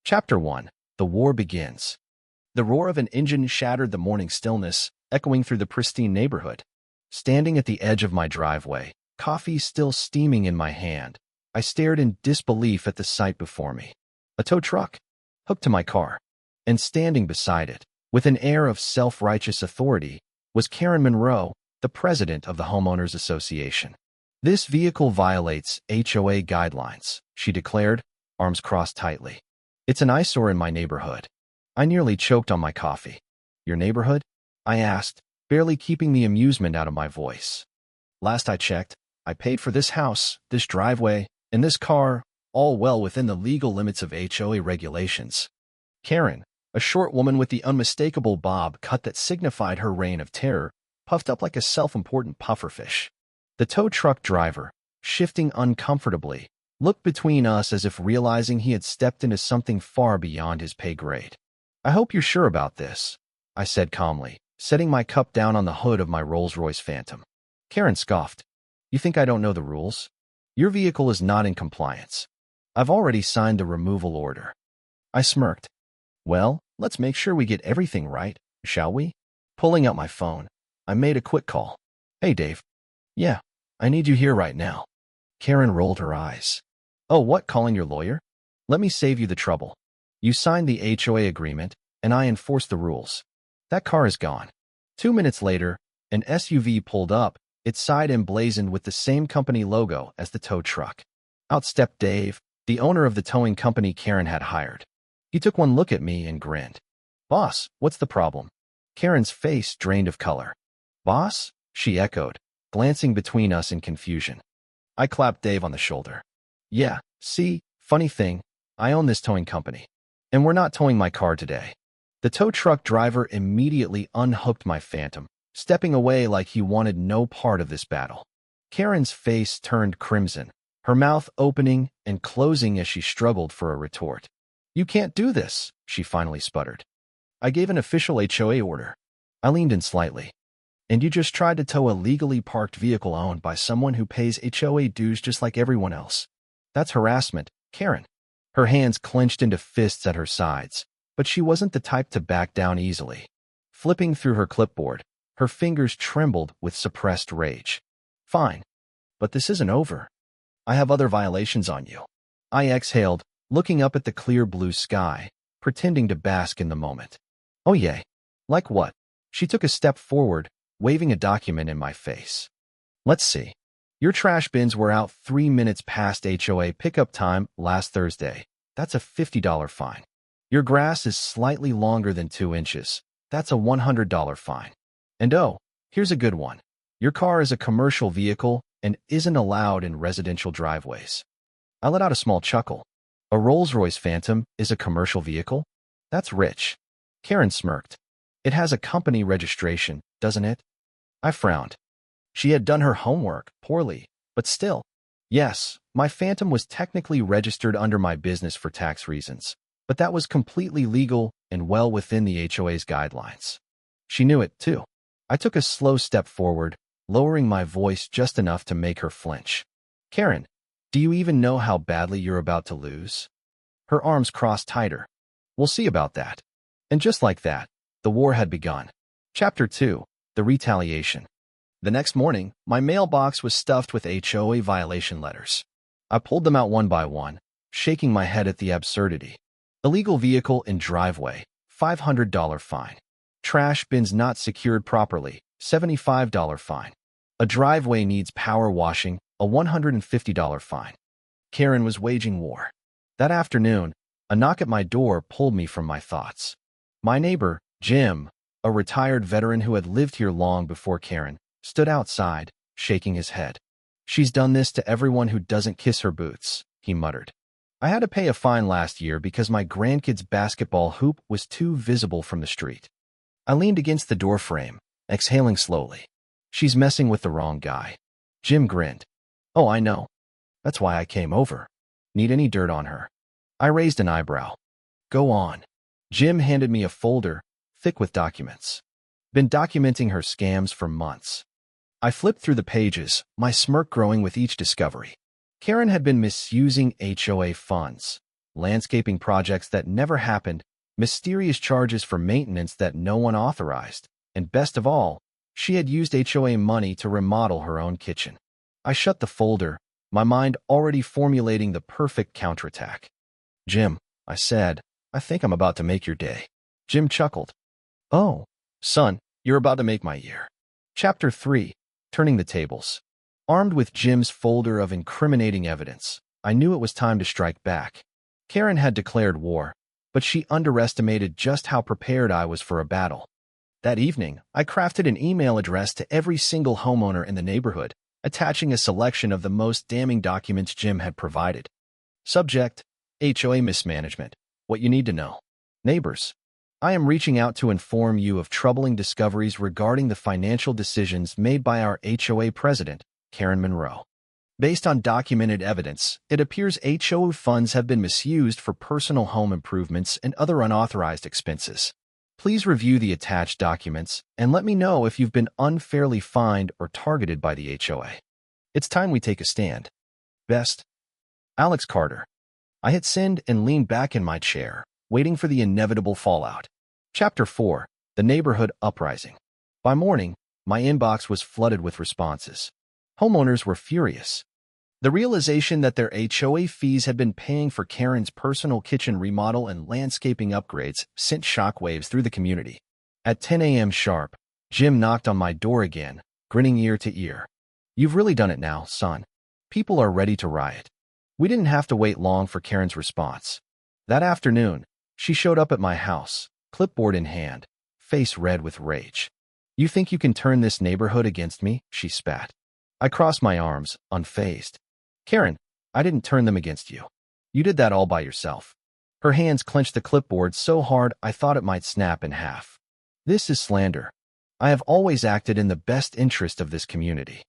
Chapter 1. The War Begins. The roar of an engine shattered the morning stillness, echoing through the pristine neighborhood. Standing at the edge of my driveway, coffee still steaming in my hand, I stared in disbelief at the sight before me. A tow truck, hooked to my car, and standing beside it, with an air of self-righteous authority, was Karen Monroe, the president of the Homeowners Association. "This vehicle violates HOA guidelines," she declared, arms crossed tightly. "It's an eyesore in my neighborhood." I nearly choked on my coffee. "Your neighborhood?" I asked, barely keeping the amusement out of my voice. "Last I checked, I paid for this house, this driveway, and this car, all well within the legal limits of HOA regulations." Karen, a short woman with the unmistakable bob cut that signified her reign of terror, puffed up like a self-important pufferfish. The tow truck driver, shifting uncomfortably, looked between us as if realizing he had stepped into something far beyond his pay grade. "I hope you're sure about this," I said calmly, setting my cup down on the hood of my Rolls-Royce Phantom. Karen scoffed. "You think I don't know the rules? Your vehicle is not in compliance. I've already signed the removal order." I smirked. "Well, let's make sure we get everything right, shall we?" Pulling out my phone, I made a quick call. "Hey, Dave." "Yeah, I need you here right now." Karen rolled her eyes. "Oh, what, calling your lawyer? Let me save you the trouble. You signed the HOA agreement, and I enforce the rules. That car is gone." 2 minutes later, an SUV pulled up, its side emblazoned with the same company logo as the tow truck. Out stepped Dave, the owner of the towing company Karen had hired. He took one look at me and grinned. "Boss, what's the problem?" Karen's face drained of color. "Boss?" she echoed, glancing between us in confusion. I clapped Dave on the shoulder. "Yeah, see, funny thing, I own this towing company. And we're not towing my car today." The tow truck driver immediately unhooked my Phantom, stepping away like he wanted no part of this battle. Karen's face turned crimson, her mouth opening and closing as she struggled for a retort. "You can't do this," she finally sputtered. "I gave an official HOA order." I leaned in slightly. "And you just tried to tow a legally parked vehicle owned by someone who pays HOA dues just like everyone else. That's harassment, Karen." Her hands clenched into fists at her sides, but she wasn't the type to back down easily. Flipping through her clipboard, her fingers trembled with suppressed rage. "Fine, but this isn't over. I have other violations on you." I exhaled, looking up at the clear blue sky, pretending to bask in the moment. "Oh yay. Like what?" She took a step forward, waving a document in my face. "Let's see. Your trash bins were out 3 minutes past HOA pickup time last Thursday. That's a $50 fine. Your grass is slightly longer than 2 inches. That's a $100 fine. And oh, here's a good one. Your car is a commercial vehicle and isn't allowed in residential driveways." I let out a small chuckle. "A Rolls-Royce Phantom is a commercial vehicle? That's rich." Karen smirked. "It has a company registration, doesn't it?" I frowned. She had done her homework poorly, but still. "Yes, my Phantom was technically registered under my business for tax reasons, but that was completely legal and well within the HOA's guidelines." She knew it, too. I took a slow step forward, lowering my voice just enough to make her flinch. "Karen, do you even know how badly you're about to lose?" Her arms crossed tighter. "We'll see about that." And just like that, the war had begun. Chapter 2. The Retaliation. The next morning, my mailbox was stuffed with HOA violation letters. I pulled them out one by one, shaking my head at the absurdity. Illegal vehicle in driveway, $500 fine. Trash bins not secured properly, $75 fine. A driveway needs power washing, a $150 fine. Karen was waging war. That afternoon, a knock at my door pulled me from my thoughts. My neighbor, Jim, a retired veteran who had lived here long before Karen, stood outside, shaking his head. "She's done this to everyone who doesn't kiss her boots," he muttered. "I had to pay a fine last year because my grandkid's basketball hoop was too visible from the street." I leaned against the doorframe, exhaling slowly. "She's messing with the wrong guy." Jim grinned. "Oh, I know. That's why I came over. Need any dirt on her?" I raised an eyebrow. "Go on." Jim handed me a folder, thick with documents. "Been documenting her scams for months." I flipped through the pages, my smirk growing with each discovery. Karen had been misusing HOA funds. landscaping projects that never happened, mysterious charges for maintenance that no one authorized, and best of all, she had used HOA money to remodel her own kitchen. I shut the folder, my mind already formulating the perfect counterattack. "Jim," I said, "I think I'm about to make your day." Jim chuckled. "Oh, son, you're about to make my year." Chapter 3. Turning the Tables. Armed with Jim's folder of incriminating evidence, I knew it was time to strike back. Karen had declared war, but she underestimated just how prepared I was for a battle. That evening, I crafted an email address to every single homeowner in the neighborhood, attaching a selection of the most damning documents Jim had provided. Subject: HOA mismanagement. What you need to know. Neighbors, I am reaching out to inform you of troubling discoveries regarding the financial decisions made by our HOA president, Karen Monroe. Based on documented evidence, it appears HOA funds have been misused for personal home improvements and other unauthorized expenses. Please review the attached documents and let me know if you've been unfairly fined or targeted by the HOA. It's time we take a stand. Best, Alex Carter. I hit send and leaned back in my chair, waiting for the inevitable fallout. Chapter 4. The Neighborhood Uprising. By morning, my inbox was flooded with responses. Homeowners were furious. The realization that their HOA fees had been paying for Karen's personal kitchen remodel and landscaping upgrades sent shockwaves through the community. At 10 a.m. sharp, Jim knocked on my door again, grinning ear to ear. "You've really done it now, son. People are ready to riot." We didn't have to wait long for Karen's response. That afternoon, she showed up at my house, clipboard in hand, face red with rage. "You think you can turn this neighborhood against me?" she spat. I crossed my arms, unfazed. "Karen, I didn't turn them against you. You did that all by yourself." Her hands clenched the clipboard so hard I thought it might snap in half. "This is slander. I have always acted in the best interest of this community."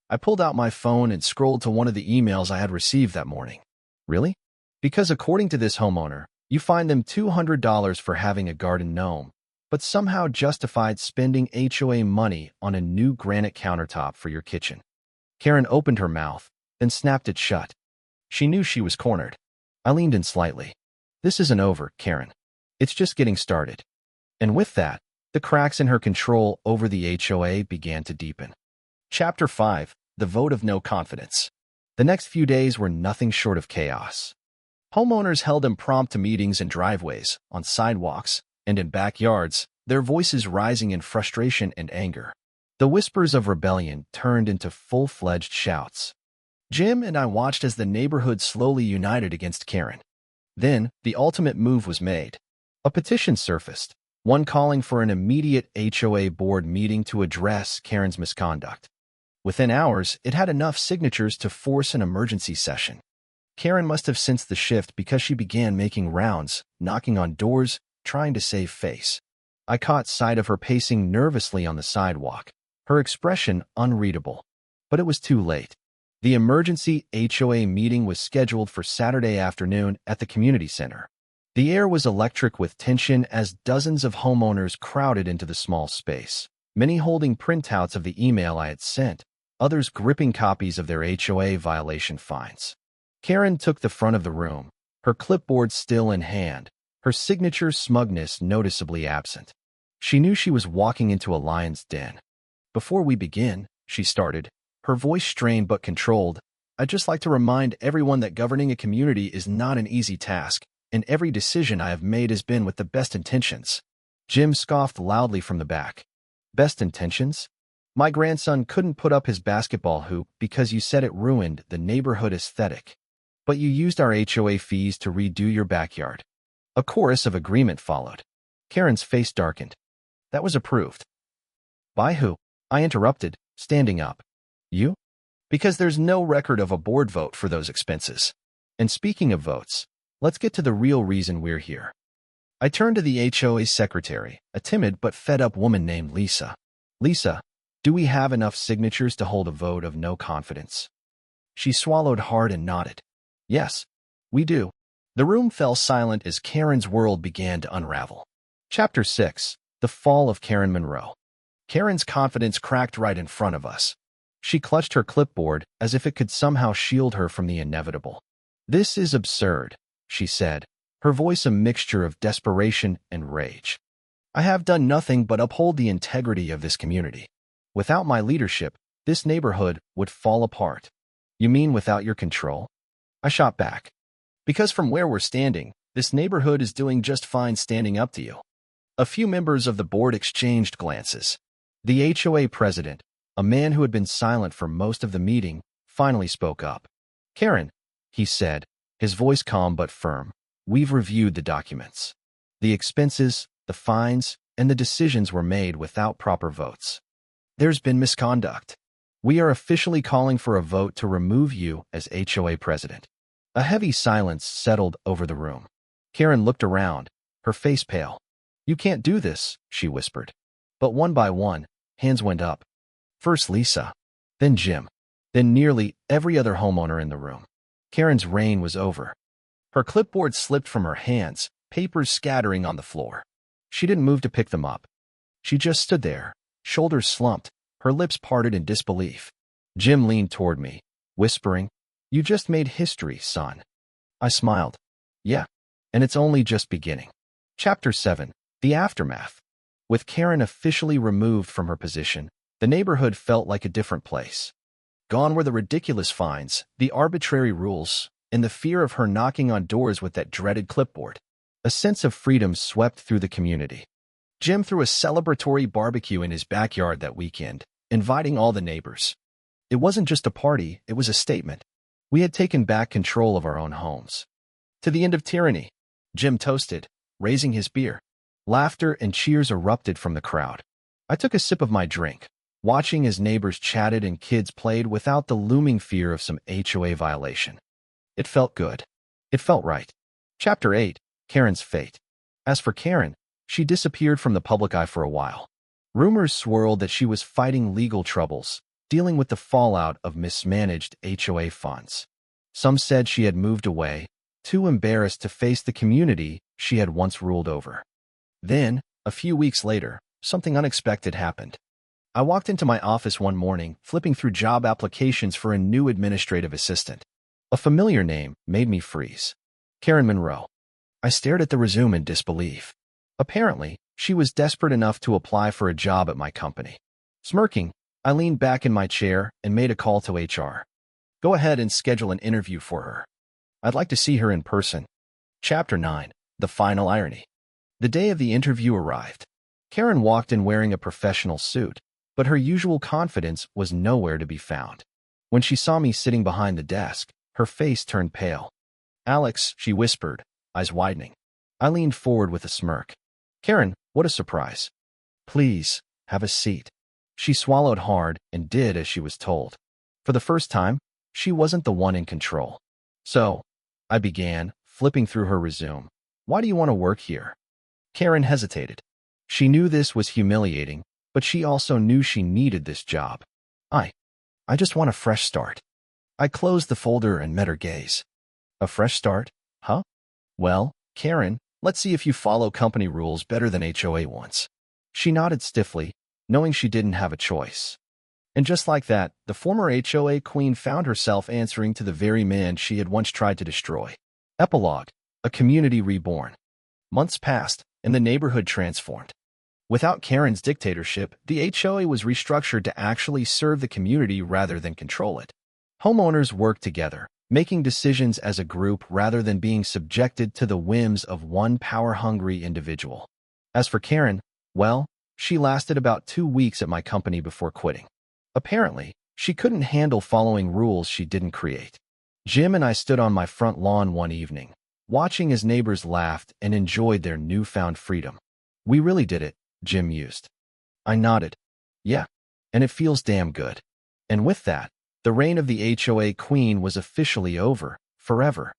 I pulled out my phone and scrolled to one of the emails I had received that morning. "Really? Because according to this homeowner, you fined them $200 for having a garden gnome, but somehow justified spending HOA money on a new granite countertop for your kitchen." Karen opened her mouth, then snapped it shut. She knew she was cornered. I leaned in slightly. "This isn't over, Karen. It's just getting started." And with that, the cracks in her control over the HOA began to deepen. Chapter 5. The Vote of No Confidence. The next few days were nothing short of chaos. Homeowners held impromptu meetings in driveways, on sidewalks, and in backyards, their voices rising in frustration and anger. The whispers of rebellion turned into full-fledged shouts. Jim and I watched as the neighborhood slowly united against Karen. Then, the ultimate move was made. A petition surfaced, one calling for an immediate HOA board meeting to address Karen's misconduct. Within hours, it had enough signatures to force an emergency session. Karen must have sensed the shift because she began making rounds, knocking on doors, trying to save face. I caught sight of her pacing nervously on the sidewalk, her expression unreadable. But it was too late. The emergency HOA meeting was scheduled for Saturday afternoon at the community center. The air was electric with tension as dozens of homeowners crowded into the small space, many holding printouts of the email I had sent, others gripping copies of their HOA violation fines. Karen took the front of the room, her clipboard still in hand, her signature smugness noticeably absent. She knew she was walking into a lion's den. "Before we begin," she started, her voice strained but controlled, "I'd just like to remind everyone that governing a community is not an easy task, and every decision I have made has been with the best intentions." Jim scoffed loudly from the back. "Best intentions? My grandson couldn't put up his basketball hoop because you said it ruined the neighborhood aesthetic. But you used our HOA fees to redo your backyard." A chorus of agreement followed. Karen's face darkened. "That was approved." "By who?" I interrupted, standing up. "You? Because there's no record of a board vote for those expenses. And speaking of votes, let's get to the real reason we're here." I turned to the HOA secretary, a timid but fed-up woman named Lisa. "Lisa, do we have enough signatures to hold a vote of no confidence?" She swallowed hard and nodded. "Yes, we do." The room fell silent as Karen's world began to unravel. Chapter 6. The Fall of Karen Monroe. Karen's confidence cracked right in front of us. She clutched her clipboard as if it could somehow shield her from the inevitable. "This is absurd," she said, her voice a mixture of desperation and rage. I have done nothing but uphold the integrity of this community. Without my leadership, this neighborhood would fall apart. You mean without your control? I shot back. Because from where we're standing, this neighborhood is doing just fine standing up to you. A few members of the board exchanged glances. The HOA president, a man who had been silent for most of the meeting, finally spoke up. Karen, he said, his voice calm but firm, we've reviewed the documents. The expenses, the fines, and the decisions were made without proper votes. There's been misconduct. We are officially calling for a vote to remove you as HOA president. A heavy silence settled over the room. Karen looked around, her face pale. You can't do this, she whispered. But one by one, hands went up. First Lisa, then Jim, then nearly every other homeowner in the room. Karen's reign was over. Her clipboard slipped from her hands, papers scattering on the floor. She didn't move to pick them up. She just stood there, shoulders slumped, her lips parted in disbelief. Jim leaned toward me, whispering, You just made history, son. I smiled. Yeah, and it's only just beginning. Chapter 7. The Aftermath. With Karen officially removed from her position, the neighborhood felt like a different place. Gone were the ridiculous fines, the arbitrary rules, and the fear of her knocking on doors with that dreaded clipboard. A sense of freedom swept through the community. Jim threw a celebratory barbecue in his backyard that weekend, inviting all the neighbors. It wasn't just a party, it was a statement. We had taken back control of our own homes. To the end of tyranny, Jim toasted, raising his beer. Laughter and cheers erupted from the crowd. I took a sip of my drink, watching as neighbors chatted and kids played without the looming fear of some HOA violation. It felt good. It felt right. Chapter 8. Karen's fate. As for Karen, she disappeared from the public eye for a while. Rumors swirled that she was fighting legal troubles, dealing with the fallout of mismanaged HOA funds. Some said she had moved away, too embarrassed to face the community she had once ruled over. Then, a few weeks later, something unexpected happened. I walked into my office one morning, flipping through job applications for a new administrative assistant. A familiar name made me freeze. Karen Monroe. I stared at the resume in disbelief. Apparently, she was desperate enough to apply for a job at my company. Smirking, I leaned back in my chair and made a call to HR. Go ahead and schedule an interview for her. I'd like to see her in person. Chapter 9. The Final Irony. The day of the interview arrived. Karen walked in wearing a professional suit, but her usual confidence was nowhere to be found. When she saw me sitting behind the desk, her face turned pale. Alex, she whispered, eyes widening. I leaned forward with a smirk. Karen, what a surprise. Please, have a seat. She swallowed hard and did as she was told. For the first time, she wasn't the one in control. So, I began, flipping through her resume. Why do you want to work here? Karen hesitated. She knew this was humiliating, but she also knew she needed this job. I just want a fresh start. I closed the folder and met her gaze. A fresh start? Huh? Well, Karen, let's see if you follow company rules better than HOA ones. She nodded stiffly, knowing she didn't have a choice. And just like that, the former HOA queen found herself answering to the very man she had once tried to destroy. Epilogue. A community reborn. Months passed, and the neighborhood transformed. Without Karen's dictatorship, the HOA was restructured to actually serve the community rather than control it. Homeowners worked together, making decisions as a group rather than being subjected to the whims of one power-hungry individual. As for Karen, well, she lasted about 2 weeks at my company before quitting. Apparently, she couldn't handle following rules she didn't create. Jim and I stood on my front lawn one evening, watching as neighbors laughed and enjoyed their newfound freedom. We really did it, Jim mused. I nodded. Yeah, and it feels damn good. And with that, the reign of the HOA queen was officially over, forever.